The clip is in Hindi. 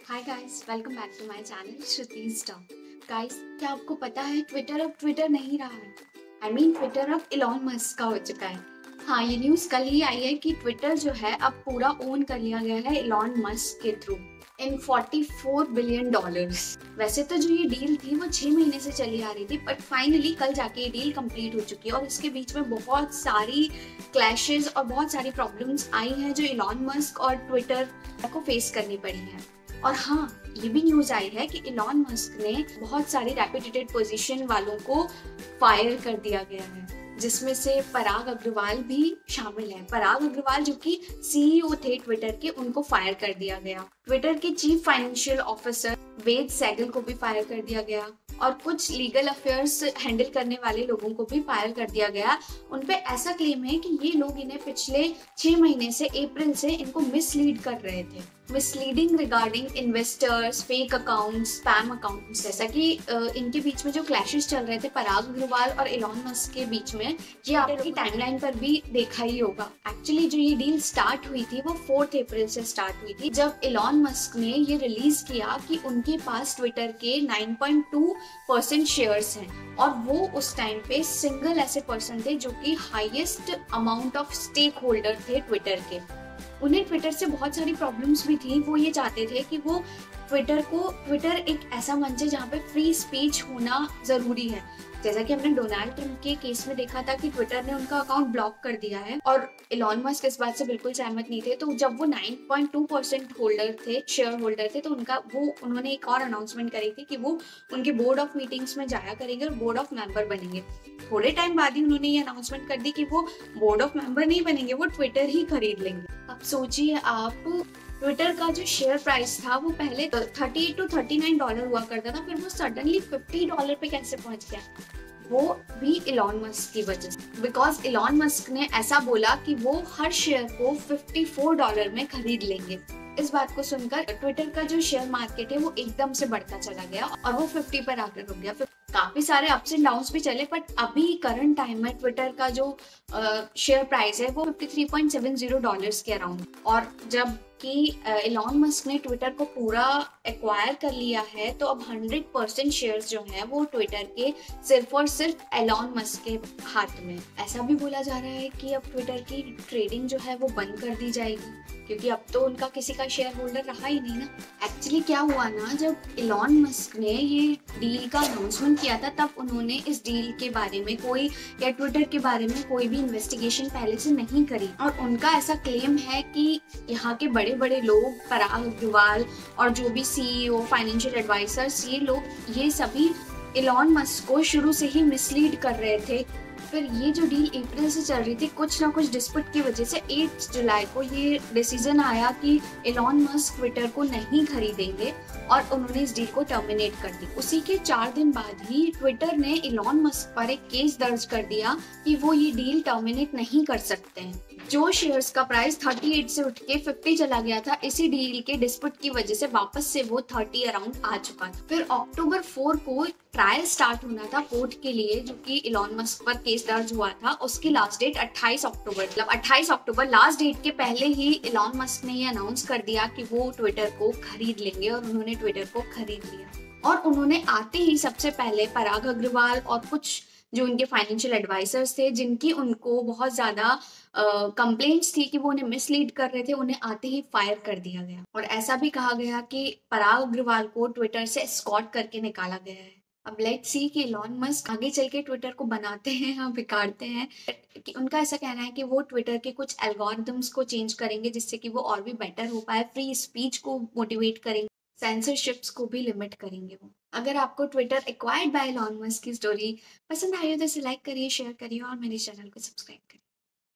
Hi guys, welcome back to my channel Shruti's talk. Guys, क्या आपको पता है ट्विटर अब ट्विटर नहीं रहा है। ट्विटर अब इलॉन मस्क का हो चुका है। हाँ, ये न्यूज़ कल ही आई है कि ट्विटर जो है अब पूरा ओन कर लिया गया है इलॉन मस्क के थ्रू इन $44 बिलियन। वैसे तो जो ये डील थी वो 6 महीने से चली आ रही थी, बट फाइनली कल जाके ये डील कंप्लीट हो चुकी है और इसके बीच में बहुत सारी क्लैशेस और बहुत सारी प्रॉब्लम्स आई हैं जो इलॉन मस्क और ट्विटर को फेस करनी पड़ी है। और हाँ, ये भी न्यूज आई है कि इलॉन मस्क ने बहुत सारी रेपुटेटेड पोजीशन वालों को फायर कर दिया गया है, जिसमें से पराग अग्रवाल भी शामिल है। पराग अग्रवाल जो कि सीईओ थे ट्विटर के, उनको फायर कर दिया गया। ट्विटर के चीफ फाइनेंशियल ऑफिसर वेद सैगल को भी फायर कर दिया गया और कुछ लीगल अफेयर्स हैंडल करने वाले लोगों को भी फायर कर दिया गया। उनपे ऐसा क्लेम है कि ये लोग इन्हें पिछले 6 महीने से, अप्रैल से इनको मिसलीड कर रहे थे, misleading regarding investors, fake accounts, spam accounts. जैसा कि इनके बीच में जो क्लैशेस चल रहे थे पराग अग्रवाल और इलॉन मस्क के बीच में, ये आपकी टाइमलाइन पर भी देखा ही होगा। एक्चुअली जो ये डील स्टार्ट हुई थी वो 4 अप्रैल से स्टार्ट हुई थी, जब इलॉन मस्क ने ये रिलीज किया कि उनके पास ट्विटर के 9.2% शेयर्स हैं और वो उस टाइम पे सिंगल ऐसे पर्सन थे जो कि highest amount of stakeholder थे ट्विटर के। उन्हें ट्विटर से बहुत सारी प्रॉब्लम्स भी थी। वो ये चाहते थे कि वो ट्विटर एक ऐसा मंच है जहाँ पे फ्री स्पीच होना जरूरी है। जैसा कि हमने डोनाल्ड ट्रम्प के केस में देखा था कि ट्विटर ने उनका अकाउंट ब्लॉक कर दिया है और इलॉन मस्क इस बात से बिल्कुल सहमत नहीं थे। तो जब वो 9.2% होल्डर थे, शेयर होल्डर थे, तो उन्होंने एक और अनाउंसमेंट करी थी कि वो उनके बोर्ड ऑफ मीटिंग्स में जाया करेंगे और बोर्ड ऑफ मेंबर बनेंगे। थोड़े टाइम बाद ही उन्होंने ये अनाउंसमेंट कर दी कि वो बोर्ड ऑफ मेंबर नहीं बनेंगे, वो ट्विटर ही खरीद लेंगे। अब सोचिए आप, ट्विटर का जो शेयर प्राइस था वो पहले $38 to $39 हुआ करता था, फिर वो सडनली $50 पे कैसे पहुंच गया? वो भी इलॉन मस्क की वजह से, बिकॉज इलॉन मस्क ने ऐसा बोला कि वो हर शेयर को $54 में खरीद लेंगे। इस बात को सुनकर ट्विटर का जो शेयर मार्केट है वो एकदम से बढ़ता चला गया और वो 50 पर आकर रुक गया। फिर काफी सारे अप्स एंड डाउन्स भी चले, बट अभी करंट टाइम में ट्विटर का जो शेयर प्राइस है वो $53.70 के अराउंड। और जब कि इलॉन मस्क ने ट्विटर को पूरा एक्वायर कर लिया है, तो अब 100% शेयर्स जो हैं वो ट्विटर के सिर्फ और सिर्फ इलॉन मस्क के हाथ में। ऐसा भी बोला जा रहा है कि अब ट्विटर की ट्रेडिंग जो है वो बंद कर दी जाएगी, क्योंकि अब तो उनका किसी का शेयर होल्डर रहा ही नहीं ना। एक्चुअली क्या हुआ ना, जब इलॉन मस्क ने ये डील का अनाउंसमेंट किया था, तब उन्होंने इस डील के बारे में कोई, या ट्विटर के बारे में कोई भी इन्वेस्टिगेशन पहले से नहीं करी। और उनका ऐसा क्लेम है कि यहाँ के बड़े बड़े लोग, पराग अग्रवाल और जो भी सीईओ, फाइनेंशियल एडवाइजर्स, ये सभी इलॉन मस्क को शुरू से ही मिसलीड कर रहे थे। फिर ये जो डील अप्रैल से चल रही थी, कुछ ना कुछ डिस्प्यूट की वजह से 8 जुलाई को ये डिसीजन आया कि इलॉन मस्क ट्विटर को नहीं खरीदेंगे और उन्होंने इस डील को टर्मिनेट कर दी। उसी के 4 दिन बाद ही ट्विटर ने इलॉन मस्क पर एक केस दर्ज कर दिया कि वो ये डील टर्मिनेट नहीं कर सकते हैं। जो शेयर्स का प्राइस 38 से उठ के 50 चला गया था, इसी डील के डिस्प्यूट की वजह से वापस से वो 30 अराउंड आ चुका था। फिर अक्टूबर 4 को ट्रायल स्टार्ट होना था कोर्ट के लिए, जो कि इलॉन मस्क पर केस दर्ज हुआ था। उसकी लास्ट डेट 28 अक्टूबर, मतलब 28 अक्टूबर लास्ट डेट के पहले ही इलॉन मस्क ने ये अनाउंस कर दिया कि वो ट्विटर को खरीद लेंगे और उन्होंने ट्विटर को खरीद लिया। और उन्होंने आते ही सबसे पहले पराग अग्रवाल और कुछ जो उनके फाइनेंशियल एडवाइजर्स थे, जिनकी उनको बहुत ज्यादा कंप्लेंट्स थी कि वो उन्हें मिसलीड कर रहे थे, उन्हें आते ही फायर कर दिया गया। और ऐसा भी कहा गया कि पराग अग्रवाल को ट्विटर से एस्कॉर्ट करके निकाला गया है। अब लेट्स सी कि इलॉन मस्क आगे चल के ट्विटर को बनाते हैं या बिगाड़ते हैं। कि उनका ऐसा कहना है कि वो ट्विटर के कुछ एल्गोरिदम्स को चेंज करेंगे जिससे कि वो और भी बेटर हो पाए, फ्री स्पीच को मोटिवेट करेंगे, सेंसरशिप्स को भी लिमिट करेंगे वो। अगर आपको Twitter acquired by Elon Musk की स्टोरी पसंद आई हो तो इसे लाइक करिए, शेयर करिए और मेरे चैनल को सब्सक्राइब करिए।